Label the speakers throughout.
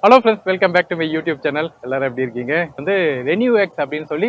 Speaker 1: Hello friends, welcome back to my YouTube channel. எல்லாரும் எப்படி இருக்கீங்க? வந்து RENEWX அப்படின்னு சொல்லி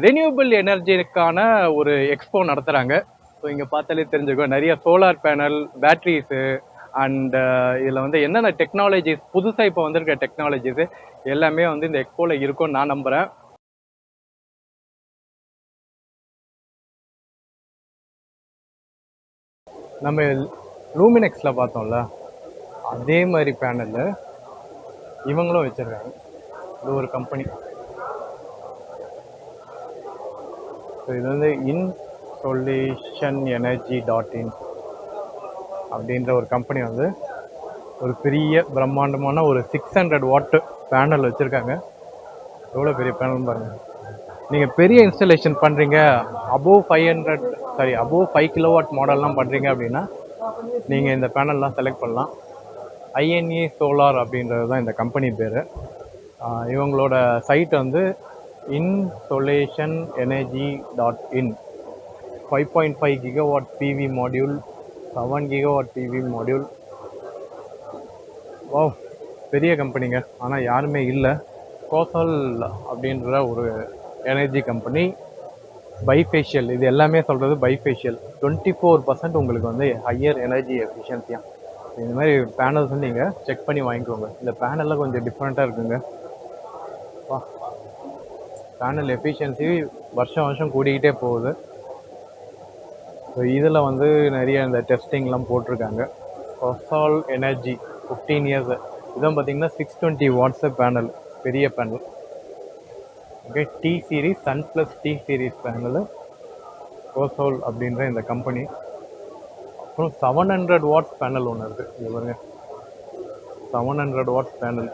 Speaker 1: ரெனியூபிள் எனர்ஜிக்கான ஒரு எக்ஸ்போ நடத்துகிறாங்க. ஸோ இங்கே பார்த்தாலே தெரிஞ்சுக்கும், நிறைய சோலார் பேனல், பேட்ரிஸு அண்ட் இதில் வந்து என்னென்ன டெக்னாலஜிஸ் புதுசாக இப்போ வந்திருக்க டெக்னாலஜிஸு எல்லாமே வந்து இந்த எக்ஸ்போவில் இருக்கும்னு நான் நம்புகிறேன். நம்ம லூமினெக்ஸில் பார்த்தோம்ல, அதே மாதிரி பேனலில் இவங்களும் வச்சுருக்காங்க. இது ஒரு கம்பெனி. ஸோ இது வந்து இன்சோலேஷன் எனர்ஜி .in அப்படின்ற ஒரு கம்பெனி வந்து ஒரு பெரிய பிரம்மாண்டமான ஒரு 600 வாட் பேனல் வச்சுருக்காங்க. எவ்வளோ பெரிய பேனல் பாருங்கள். நீங்கள் பெரிய இன்ஸ்டலேஷன் பண்ணுறீங்க, அபோவ் 5 கிலோவாட் மாடல்லாம் பண்ணுறீங்க அப்படின்னா நீங்கள் இந்த பேனல்லாம் செலக்ட் பண்ணலாம். INE சோலார் அப்படின்றது தான் இந்த கம்பெனி பேர். இவங்களோட சைட் வந்து insolation energy .in 5.5 gigawatt PV module, 7 gigawatt PV module. ஓ, பெரிய கம்பெனிங்க. ஆனால் யாருமே இல்லை. கோசல் அப்படின்ற ஒரு எனர்ஜி கம்பெனி. பைஃபேஷியல், இது எல்லாமே சொல்கிறது பைஃபேஷியல். 24% உங்களுக்கு வந்து ஹையர் எனர்ஜி எஃபிஷியன்சியாக. இந்த மாதிரி பேனல்ஸ் வந்து நீங்கள் செக் பண்ணி வாங்கிக்கோங்க. இந்த பேனலில் கொஞ்சம் டிஃப்ரெண்ட்டாக இருக்குங்க. பேனல் எஃபிஷியன்சி வருஷம் வருஷம் கூடிக்கிட்டே போகுது. ஸோ இதில் வந்து நிறைய இந்த டெஸ்டிங்லாம் போட்டிருக்காங்க. கோசல் எனர்ஜி 15 இயர்ஸ். இதான் பார்த்தீங்கன்னா 620 வாட்ஸ் பேனல், பெரிய panel. Okay, T series, sun plus T series panel, கோசோல் அப்படின்ற இந்த கம்பெனி. அப்புறம் 700 வாட்ஸ் பேனல் ஒன்று இருக்குது. இது பாருங்க, 700 வாட்ஸ் பேனல்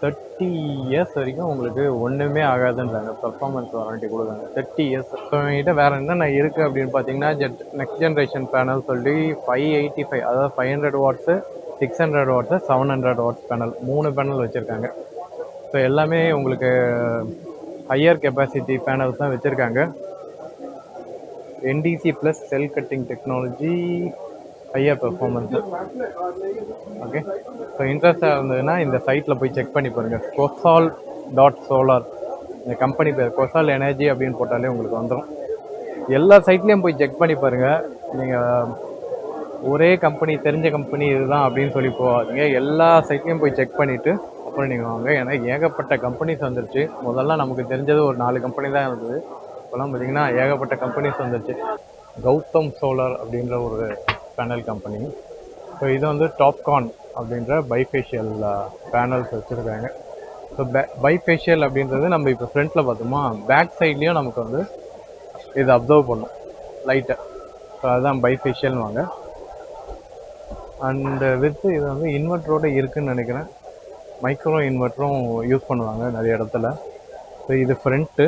Speaker 1: 30 இயர்ஸ் வரைக்கும் உங்களுக்கு ஒன்றுமே ஆகாதுன்றாங்க. பர்ஃபார்மன்ஸ் வாரண்டி கொடுக்குறாங்க 30 இயர்ஸ். ஸோ என்கிட்ட வேறு என்னென்ன இருக்குது அப்படின்னு பார்த்தீங்கன்னா, நெக்ஸ்ட் ஜென்ரேஷன் பேனல் சொல்லி 585, அதாவது 500 watts, 600 watts, 700 watts panel, 3 panel வச்சுருக்காங்க. ஸோ எல்லாமே உங்களுக்கு ஹையர் கெப்பாசிட்டி பேனல்ஸ் தான் வச்சுருக்காங்க. NDC plus cell cutting technology, higher performance. Okay, so இன்ட்ரெஸ்டாக இருந்ததுன்னா இந்த சைட்டில் போய் செக் பண்ணி பாருங்கள். கோசால்.சோலார் இந்த கம்பெனி பேர். கோசால் எனர்ஜி அப்படின்னு போட்டாலே உங்களுக்கு வந்துடும். எல்லா சைட்லேயும் போய் செக் பண்ணி பாருங்கள். நீங்கள் ஒரே கம்பெனி, தெரிஞ்ச கம்பெனி இதுதான் அப்படின்னு சொல்லி போகாதீங்க. எல்லா சைட்லேயும் போய் செக் பண்ணிவிட்டு அப்புறம் நீங்கள் வாங்க. ஏன்னா ஏகப்பட்ட கம்பெனிஸ் வந்துருச்சு. முதல்ல நமக்கு தெரிஞ்சது ஒரு 4 கம்பெனி தான் இருந்தது. இப்போலாம் பார்த்தீங்கன்னா ஏகப்பட்ட கம்பெனிஸ் வந்துருச்சு. கௌதம் சோலார் அப்படின்ற ஒரு பேனல் கம்பெனி. ஸோ இது வந்து TOPCon அப்படின்ற பைஃபேஷியல் பேனல்ஸ் வச்சுருக்காங்க. ஸோ பைஃபேஷியல் அப்படின்றது நம்ம இப்போ ஃப்ரண்ட்டில் பார்த்தோமா, பேக் சைட்லேயும் நமக்கு வந்து இது அப்சர்வ் பண்ணும் லைட்டை. ஸோ அதுதான் பைஃபேஷியல் வாங்க. அண்டு வித் இது வந்து இன்வெர்ட்டரோடு இருக்குதுன்னு நினைக்கிறேன். மைக்ரோ இன்வெர்ட்டரும் யூஸ் பண்ணுவாங்க நிறைய இடத்துல. ஸோ இது ஃப்ரண்ட்டு,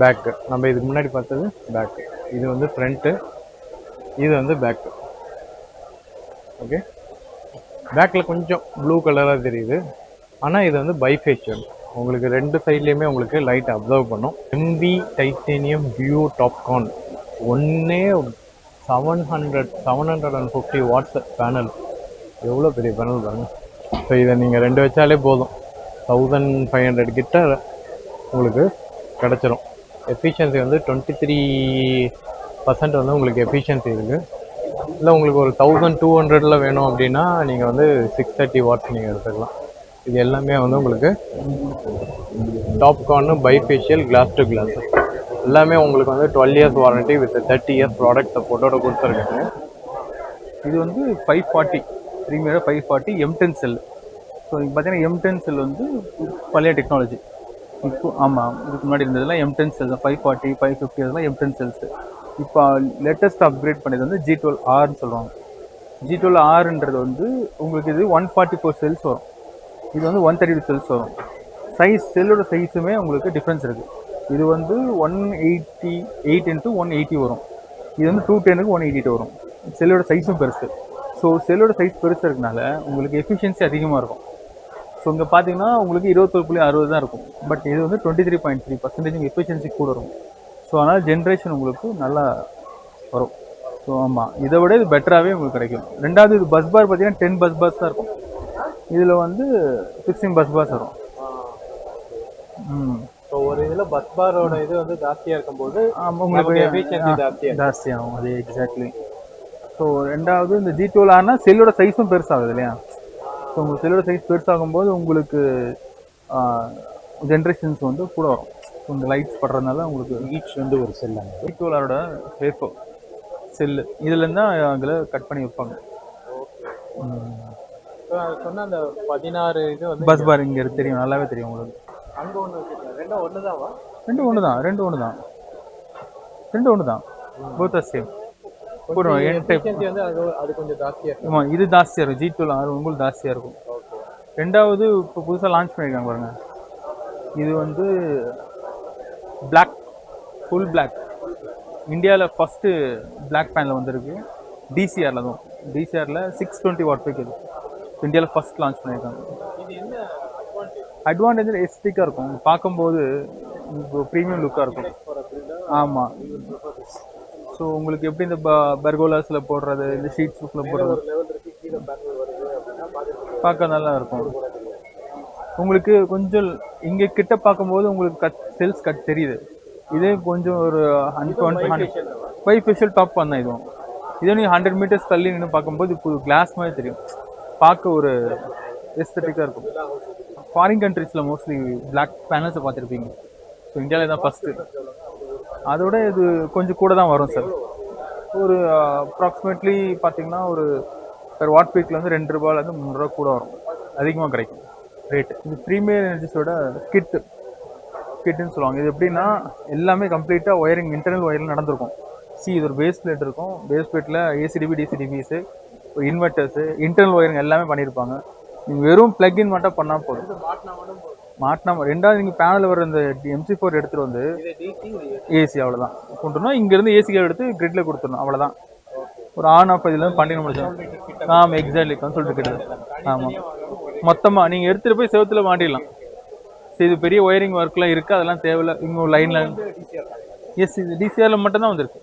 Speaker 1: பேக்கு. நம்ம இதுக்கு முன்னாடி பார்த்தது பேக்கு. இது வந்து ஃப்ரண்ட்டு, இது வந்து பேக்கு. ஓகே, பேக்கில் கொஞ்சம் ப்ளூ கலராக தெரியுது. ஆனால் இது வந்து பைஃபேஷியல். உங்களுக்கு 2 சைட்லேயுமே உங்களுக்கு லைட் அப்சர்வ் பண்ணும். MV டைட்டேனியம் வியூ TOPCon ஒன்றே 750 வாட்ஸ் பேனல். எவ்வளோ பெரிய பேனல் பாருங்கள். ஸோ இதை நீங்கள் 2 வச்சாலே போதும், 1500 கிட்ட உங்களுக்கு கிடச்சிரும். எஃபிஷியன்சி வந்து 23% வந்து உங்களுக்கு எஃபிஷியன்சி இருக்குது. இல்லை உங்களுக்கு ஒரு 1200 வேணும் அப்படின்னா நீங்கள் வந்து 630 வாட்ஸ் நீங்கள் எடுத்துக்கலாம். இது எல்லாமே வந்து உங்களுக்கு TOPCon bifacial glass to glass எல்லாமே உங்களுக்கு வந்து 12 years warranty with 30 years product சப்போர்ட்டோட கொடுத்துருக்காங்க.
Speaker 2: இது வந்து 540 ப்ரீமியராக 540 M10 செல். ஸோ இங்கே பார்த்தீங்கன்னா M10 செல் வந்து பழைய டெக்னாலஜி. இப்போ ஆமாம், இதுக்கு முன்னாடி இருந்ததுலாம் M10 செல் தான். 540, 550 அதெல்லாம் M10 செல்ஸு. இப்போ லேட்டஸ்ட் அப்கிரேட் பண்ணது வந்து G12Rன்னு சொல்லுவாங்க. G12Rன்றது வந்து உங்களுக்கு இது 144 செல்ஸ் வரும். இது வந்து 132 செல்ஸ் வரும். சைஸ், செல்லோட சைஸுமே உங்களுக்கு டிஃப்ரென்ஸ் இருக்குது. இது வந்து 188x180 வரும். இது வந்து 210க்கு 182 வரும். செல்லோட சைஸும் பெருசு. ஸோ செல்லோட சைஸ் பெருசு இருக்கனால உங்களுக்கு எஃபிஷியன்சி அதிகமாக இருக்கும். ஸோ இங்கே பார்த்தீங்கன்னா உங்களுக்கு 21.60 தான் இருக்கும். பட் இது வந்து 23.3% எஃபிஷியன்சி கூட இருக்கும். ஸோ அதனால் ஜென்ரேஷன் உங்களுக்கு நல்லா வரும். ஸோ ஆமாம், இதை விட இது பெட்டராகவே உங்களுக்கு கிடைக்கும். ரெண்டாவது, இது பஸ் பார் பார்த்தீங்கன்னா 10 பஸ் பார்ஸ் தான் இருக்கும். இதில் வந்து 16 பஸ் பாஸ் வரும்.
Speaker 1: ஸோ ஒரு இதில் பஸ் பாரோட இது வந்து ஜாஸ்தியாக இருக்கும்போது
Speaker 2: உங்களுக்கு
Speaker 1: எஃபிஷியன்சி
Speaker 2: ஜாஸ்தியாகும். அது எக்ஸாக்ட்லி. ஸோ ரெண்டாவது இந்த G12Rனா செல்லோட சைஸும் பெருசாகுது இல்லையா? ஸோ உங்களுக்கு செல்லோட சைஸ் பெருசாகும்போது உங்களுக்கு ஜென்ரேஷன்ஸ் வந்து கூட வரும். இந்த லைட்ஸ் படுறதுனால உங்களுக்கு ஈச் வந்து ஒரு செல் G12Rோட வேப்போ செல்லு இதுலேருந்து தான் அதில் கட் பண்ணி வைப்பாங்க.
Speaker 1: சொன்ன அந்த 16 இது வந்து
Speaker 2: பஸ் பார் இங்கே தெரியும், நல்லாவே தெரியும் உங்களுக்கு.
Speaker 1: அங்கே ஒன்று ரெண்டும் ஒன்று தான்வா?
Speaker 2: ரெண்டு ஒன்று தான் போத் ஆர் சேம்.
Speaker 1: அது கொஞ்சம் ஜாஸ்தியாக இருக்கும்.
Speaker 2: ஆமாம், இது ஜாஸ்தியாக இருக்கும். G12R உங்களுக்கு ஜாஸ்தியாக இருக்கும். ரெண்டாவது இப்போ புதுசாக லான்ச் பண்ணியிருக்காங்க பாருங்க, இது வந்து பிளாக், ஃபுல் பிளாக். இந்தியாவில் ஃபஸ்ட்டு பிளாக் பேனில் வந்துருக்கு. DCRல தான், DCRல 620 வாட் பீக் இது இந்தியாவில் ஃபஸ்ட் லான்ச் பண்ணியிருக்காங்க. அட்வான்டேஜ் எஸ்டிக்காக இருக்கும், பார்க்கும்போது ப்ரீமியம் லுக்காக இருக்கும். ஆமாம். ஸோ உங்களுக்கு எப்படி இந்த பர்கோலாஸில் போடுறது, இந்த ஷீட்ஸ் புக்கில் போடுறது பார்க்க நல்லா இருக்கும். உங்களுக்கு கொஞ்சம் இங்கே கிட்ட பார்க்கும்போது உங்களுக்கு செல்ஸ் கட் தெரியுது. இதே கொஞ்சம் ஒரு 5 ஃபேஷியல் டாப் பண்ண இதுவும் இதே நீங்கள் 100 மீட்டர்ஸ் தள்ளி நின்று பார்க்கும்போது இப்போ கிளாஸ் மாதிரி தெரியும், பார்க்க ஒரு எஸ்தட்டிக்காக இருக்கும். ஃபாரின் கண்ட்ரீஸில் மோஸ்ட்லி பிளாக் பேனல்ஸை பார்த்துருப்பீங்க. ஸோ இந்தியாவில் தான் ஃபஸ்ட்டு. அதோட இது கொஞ்சம் கூட தான் வரும் சார். ஒரு அப்ராக்சிமேட்லி பார்த்தீங்கன்னா ஒரு பெர் வாட் பீக்லேருந்து ₹2 3 கூட வரும், அதிகமாக கிடைக்கும் ரேட்டு. இது ப்ரீமியர் எனர்ஜிஸோட கிட்டுன்னு சொல்லுவாங்க. இது எப்படின்னா எல்லாமே கம்ப்ளீட்டாக ஒயரிங், இன்டர்னல் ஒயரிங் நடந்திருக்கும். இது ஒரு பேஸ் பிளேட் இருக்கும். பேஸ் பிளேட்டில் ஏசிடிபி, டிசிடிபிஸு, இன்வெர்ட்டர்ஸு, இன்டர்னல் ஒயரிங் எல்லாமே பண்ணியிருப்பாங்க. நீங்கள் வெறும் பிளக்இன் மட்டும் பண்ணால் போதும். மாட்டினா ரெண்டாவது நீங்கள் பேனலில் வர இந்த MC4 எடுத்துகிட்டு வந்து ஏசி அவ்வளோதான் கொண்டுனா, இங்கேருந்து ஏசி கேபிள் எடுத்து கிரிட்டில் கொடுத்துடணும், அவ்வளோதான். ஒரு ஆன் ஆஃப் இதில் பண்ணி முடிச்சோம். ஆமாம், எக்ஸாக்ட்லி சொல்லிட்டு கிட்ட. ஆமாம், மொத்தமாக நீங்கள் எடுத்துகிட்டு போய் செவத்தில் மாட்டிடலாம். சரி, இது பெரிய ஒயரிங் ஒர்க்லாம் இருக்குது, அதெல்லாம் தேவையில்லை. இங்கே லைனில் இது DCRல மட்டும்தான் வந்திருக்கு.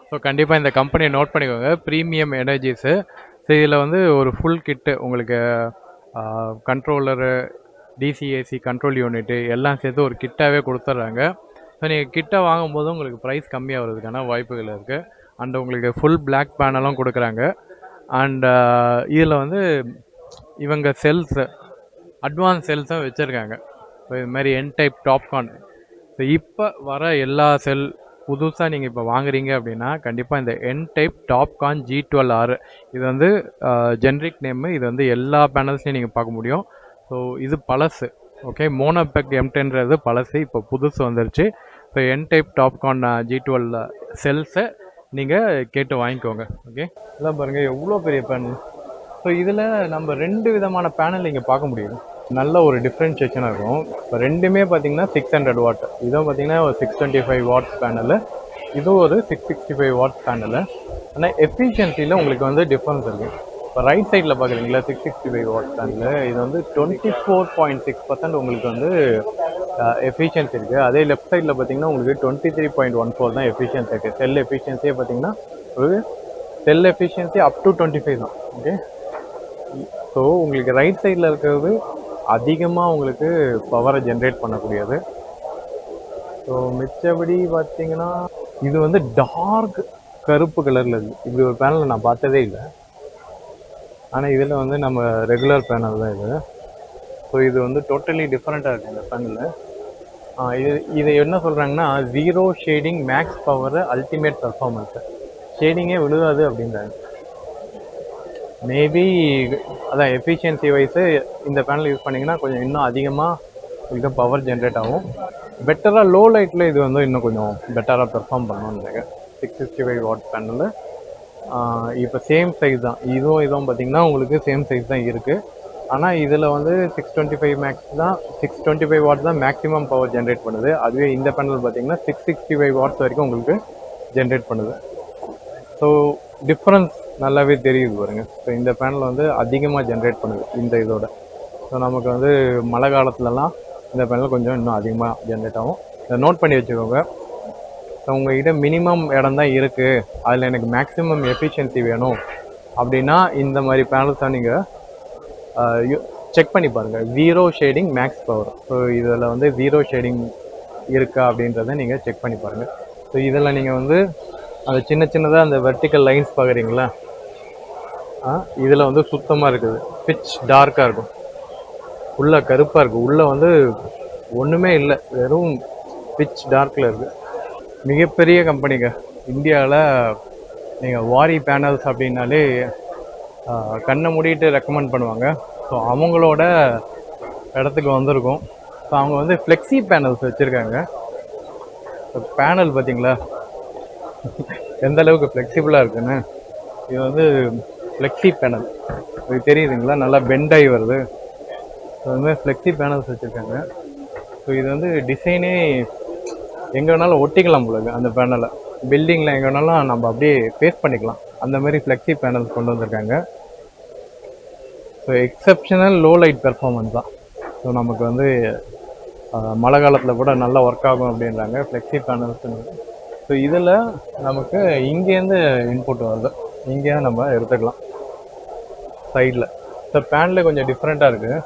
Speaker 1: ஸோ கண்டிப்பாக இந்த கம்பெனியை நோட் பண்ணிக்கோங்க, ப்ரீமியம் எனர்ஜிஸு. ஸோ இதில் வந்து ஒரு ஃபுல் கிட்டு உங்களுக்கு கண்ட்ரோலரு, டிசிஏசி கண்ட்ரோல் யூனிட்டு எல்லாம் சேர்த்து ஒரு கிட்டாகவே கொடுத்துட்றாங்க. ஸோ நீங்கள் கிட்டை வாங்கும்போது உங்களுக்கு ப்ரைஸ் கம்மியாக வர்றதுக்கான வாய்ப்புகள் இருக்குது. அண்ட் உங்களுக்கு ஃபுல் பிளாக் பேனலும் கொடுக்குறாங்க. அண்ட் இதில் வந்து இவங்க செல்ஸு, அட்வான்ஸ் செல்ஸும் வச்சுருக்காங்க. ஸோ இது மாதிரி N-type TOPCon. ஸோ இப்போ வர எல்லா செல் புதுசாக நீங்கள் இப்போ வாங்குறீங்க அப்படின்னா கண்டிப்பாக இந்த N-type TOPCon G12R இது வந்து ஜென்ரிக் நேமு. இது வந்து எல்லா பேனல்ஸையும் நீங்கள் பார்க்க முடியும். ஸோ இது பழசு, ஓகே. மோனோபெக் M10ன்றது பழசு, இப்போ புதுசு வந்துருச்சு. ஸோ N-type TOPCon G12 செல்ஸை நீங்கள் கேட்டு வாங்கிக்கோங்க, ஓகே. இதெல்லாம் பாருங்கள் எவ்வளோ பெரிய பேனல். ஸோ இதில் நம்ம 2 விதமான பேனல் இங்கே பார்க்க முடியும். நல்ல ஒரு டிஃப்ரென்ஷியேஷனாக இருக்கும். இப்போ ரெண்டுமே பார்த்தீங்கன்னா 600 வாட். இதுவும் பார்த்தீங்கன்னா ஒரு 625 வாட்ஸ் பேனலு, இதுவும் ஒரு 665 வாட்ஸ் பேனலு. ஆனால் எஃபிஷியன்சியில் உங்களுக்கு வந்து டிஃப்ரென்ஸ் இருக்குது. இப்போ ரைட் சைடில் பார்க்குறீங்களா 665 வாட்ஸ் பேனலு, இது வந்து 24.6% உங்களுக்கு வந்து எஃபிஷியன்சி இருக்குது. அதே லெஃப்ட் சைடில் பார்த்தீங்கன்னா உங்களுக்கு 23.14 தான் எஃபிஷியன்சி இருக்குது. செல் எஃபிஷியன்சியே பார்த்தீங்கன்னா ஒரு செல் எஃபிஷியன்சி அப் டு 25 தான், ஓகே. ஸோ உங்களுக்கு ரைட் சைடில் இருக்கிறது அதிகமாக உங்களுக்கு பவரை ஜென்ரேட் பண்ணக்கூடியது. ஸோ மிச்சபடி பார்த்தீங்கன்னா இது வந்து டார்க் கருப்பு கலரில் இருக்குது. இப்படி ஒரு பேனல் நான் பார்த்ததே இல்லை. ஆனால் இதில் வந்து நம்ம ரெகுலர் பேனல் தான் இது. ஸோ இது வந்து டோட்டலி டிஃப்ரெண்ட்டாக இருக்குது இந்த பேனலில். இதை என்ன சொல்கிறாங்கன்னா 0 shading, max power, ultimate performance. ஷேடிங்கே விழுகாது அப்படின்றாங்க. மேபி அதான் எஃபிஷியன்சி வைஸு இந்த பேனல் யூஸ் பண்ணிங்கன்னா கொஞ்சம் இன்னும் அதிகமாக உங்களுக்கு பவர் ஜென்ரேட் ஆகும். பெட்டராக லோ லைட்டில் இது வந்து இன்னும் கொஞ்சம் பெட்டராக பெர்ஃபார்ம் பண்ணணும்னு நினைக்கிறேன். 665 வாட் பேனலு. இப்போ சேம் சைஸ் தான், இதுவும் பார்த்தீங்கன்னா உங்களுக்கு சேம் சைஸ் தான் இருக்குது. ஆனால் இதில் வந்து 625 மேக்ஸ் தான், 625 வாட்ஸ் தான் மேக்ஸிமம் பவர் ஜென்ரேட் பண்ணுது. அதுவே இந்த பேனல் பார்த்தீங்கன்னா 665 வாட்ஸ் வரைக்கும் உங்களுக்கு ஜென்ரேட் பண்ணுது. ஸோ டிஃப்ரென்ஸ் நல்லாவே தெரியுது பாருங்க. ஸோ இந்த பேனல் வந்து அதிகமாக ஜென்ரேட் பண்ணுது இந்த இதோட. ஸோ நமக்கு வந்து மழை காலத்துலலாம் இந்த பேனல் கொஞ்சம் இன்னும் அதிகமாக ஜென்ரேட் ஆகும். இதை நோட் பண்ணி வச்சுக்கோங்க. ஸோ உங்கள்கிட்ட மினிமம் இடம் தான் இருக்குது, அதில் எனக்கு மேக்ஸிமம் எஃபிஷியன்சி வேணும் அப்படின்னா இந்த மாதிரி பேனல்ஸ் தான் நீங்கள் செக் பண்ணி பாருங்கள். Zero shading max power. So இதில் வந்து ஜீரோ ஷேடிங் இருக்கா அப்படின்றத நீங்கள் செக் பண்ணி பாருங்கள். ஸோ இதில் நீங்கள் வந்து அந்த சின்ன சின்னதாக அந்த வெர்டிக்கல் லைன்ஸ் பார்க்குறீங்களா, இதில் வந்து சுத்தமாக இருக்குது, பிச் டார்க்காக இருக்கும், உள்ளே கருப்பாக இருக்குது, உள்ளே வந்து ஒன்றுமே இல்லை, வெறும் பிச் டார்க்கில் இருக்குது. மிகப்பெரிய கம்பெனிங்க இந்தியாவில். நீங்கள் வாரி பேனல்ஸ் அப்படின்னாலே கண்ணை மூடிட்டு ரெக்கமெண்ட் பண்ணுவாங்க. ஸோ அவங்களோட இடத்துக்கு வந்திருக்கோம். ஸோ அவங்க வந்து ஃப்ளெக்ஸி பேனல்ஸ் வச்சுருக்காங்க. பேனல் பார்த்தீங்களா எந்த அளவுக்கு ஃப்ளெக்சிபிளாக இருக்குன்னு. இது வந்து ஃப்ளெக்ஸி பேனல், இது தெரியுதுங்களா, நல்லா பெண்டாகி வருது. ஸோ அது மாதிரி ஃப்ளெக்ஸி பேனல்ஸ் வச்சுருக்காங்க. ஸோ இது வந்து டிசைனே எங்கே வேணாலும் ஒட்டிக்கலாம் போல அந்த பேனலை. பில்டிங்கில் எங்கே வேணாலும் நம்ம அப்படியே பேஸ்ட் பண்ணிக்கலாம், அந்த மாதிரி ஃப்ளெக்ஸி பேனல்ஸ் கொண்டு வந்திருக்காங்க. So exceptional low light performance தான். ஸோ நமக்கு வந்து மழை காலத்தில் கூட நல்லா ஒர்க் ஆகும் அப்படின்றாங்க ஃப்ளெக்ஸி பேனல்ஸுன்னு. ஸோ இதில் நமக்கு இங்கேருந்து இன்புட் வருது, இங்கேயே நம்ம எடுத்துக்கலாம் சைடில். ஸோ பேனலே கொஞ்சம் டிஃப்ரெண்ட்டாக இருக்குது.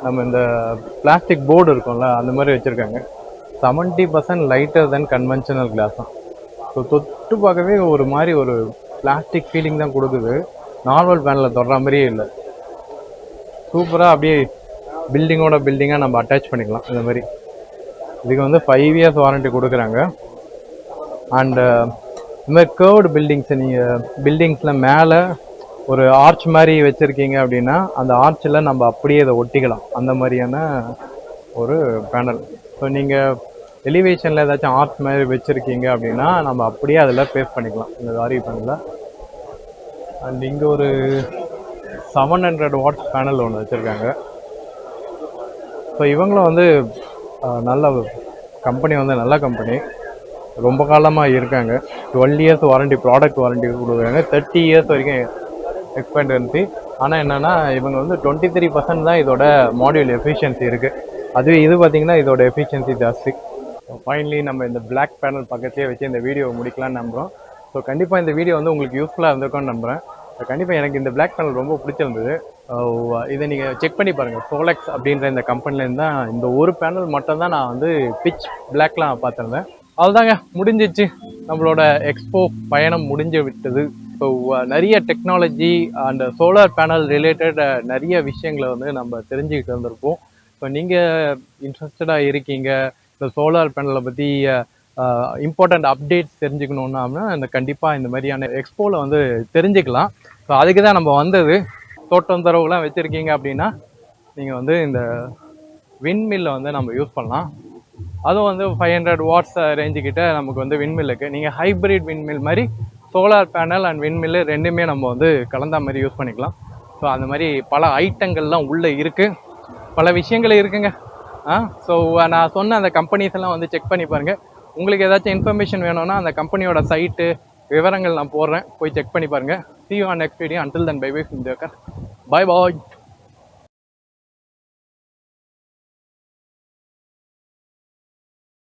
Speaker 1: நம்ம இந்த பிளாஸ்டிக் போர்டு இருக்கும்ல அந்த மாதிரி வச்சுருக்காங்க. 70% லைட்டர் தென் கன்வென்ஷனல் கிளாஸ் தான். ஸோ தொட்டு பார்க்கவே ஒரு மாதிரி ஒரு பிளாஸ்டிக் ஃபீலிங் தான் கொடுக்குது, நார்மல் பேனலில் தொடுற மாதிரியே இல்லை. சூப்பராக அப்படியே பில்டிங்கோட பில்டிங்காக நம்ம அட்டாச் பண்ணிக்கலாம் இந்த மாதிரி. இதுக்கு வந்து 5 years வாரண்ட்டி கொடுக்குறாங்க. அண்டு இந்த மாதிரி கேர்வ்டு பில்டிங்ஸை நீங்கள் பில்டிங்ஸில் மேலே ஒரு ஆர்ச் மாதிரி வச்சுருக்கீங்க அப்படின்னா அந்த ஆர்ச்சில் நம்ம அப்படியே இதை ஒட்டிக்கலாம், அந்த மாதிரியான ஒரு பேனல். ஸோ நீங்கள் எலிவேஷனில் ஏதாச்சும் ஆர்ச் மாதிரி வச்சுருக்கீங்க அப்படின்னா நம்ம அப்படியே அதில் பேஸ்ட் பண்ணிக்கலாம் இந்த வாரி பேனலில். அண்ட் இங்கே ஒரு 700 watts பேனல் ஒன்று வச்சுருக்காங்க. ஸோ இவங்களும் வந்து நல்ல கம்பெனி, வந்து நல்ல கம்பெனி, ரொம்ப காலமாக இருக்காங்க. 12 years வாரண்ட்டி, ப்ராடக்ட் வாரண்ட்டி கொடுக்குறாங்க, 30 years வரைக்கும் எக்ஸ்பெண்டன்சி. ஆனால் என்னென்னா இவங்க வந்து 23% தான் இதோட மாடியூல் எஃபிஷியன்சி இருக்குது. அதுவே இது பார்த்திங்கன்னா இதோட எஃபிஷியன்சி ஜாஸ்தி. ஃபைனலி நம்ம இந்த பிளாக் பேனல் பக்கத்துலேயே வச்சு இந்த வீடியோவை முடிக்கலான்னு நம்புகிறோம். ஸோ கண்டிப்பாக இந்த வீடியோ வந்து உங்களுக்கு யூஸ்ஃபுல்லாக இருந்திருக்கும்னு நம்புகிறேன். கண்டிப்பாக எனக்கு இந்த பிளாக் பேனல் ரொம்ப பிடிச்சிருந்தது. இதை நீங்கள் செக் பண்ணி பாருங்கள். சோலெக்ஸ் அப்படின்ற இந்த கம்பெனிலேருந்து தான் இந்த ஒரு பேனல் மட்டும் தான் நான் வந்து பிச் பிளாக்லாம் பார்த்துருந்தேன். அதுதாங்க முடிஞ்சிச்சு, நம்மளோட எக்ஸ்போ பயணம் முடிஞ்சு விட்டது. ஸோ நிறைய technology and solar panel related நிறைய விஷயங்களை வந்து நம்ம தெரிஞ்சுக்கிட்டு வந்திருப்போம். ஸோ நீங்கள் இன்ட்ரெஸ்டடாக இருக்கீங்க இந்த சோலார் பேனலை பற்றி இம்பார்ட்டண்ட் அப்டேட்ஸ் தெரிஞ்சுக்கணுன்னா இந்த கண்டிப்பாக இந்த மாதிரியான எக்ஸ்போவில் வந்து தெரிஞ்சுக்கலாம். ஸோ அதுக்கு தான் நம்ம வந்தது. தோட்டம் தரவுலாம் வச்சுருக்கீங்க அப்படின்னா நீங்கள் வந்து இந்த விண்மில்லை வந்து நம்ம யூஸ் பண்ணலாம். அதுவும் வந்து 500 watts ரேஞ்சுக்கிட்ட நமக்கு வந்து விண்மில்லுக்கு நீங்கள் ஹைப்ரிட் விண்மில் மாதிரி சோலார் பேனல் அண்ட் விண்மில்லு ரெண்டுமே நம்ம வந்து கலந்த மாதிரி யூஸ் பண்ணிக்கலாம். ஸோ அந்த மாதிரி பல ஐட்டங்கள்லாம் உள்ளே இருக்குது, பல விஷயங்கள் இருக்குங்க. ஸோ நான் சொன்ன அந்த கம்பெனிஸ் எல்லாம் வந்து செக் பண்ணி பாருங்கள். உங்களுக்கு ஏதாச்சும் இன்ஃபர்மேஷன் வேணும்னா அந்த கம்பெனியோட சைட்டு விவரங்கள் நான் போடுறேன், போய் செக் பண்ணி பாருங்கள். See you on next video. Until then, bye bye from Dekar. Bye bye.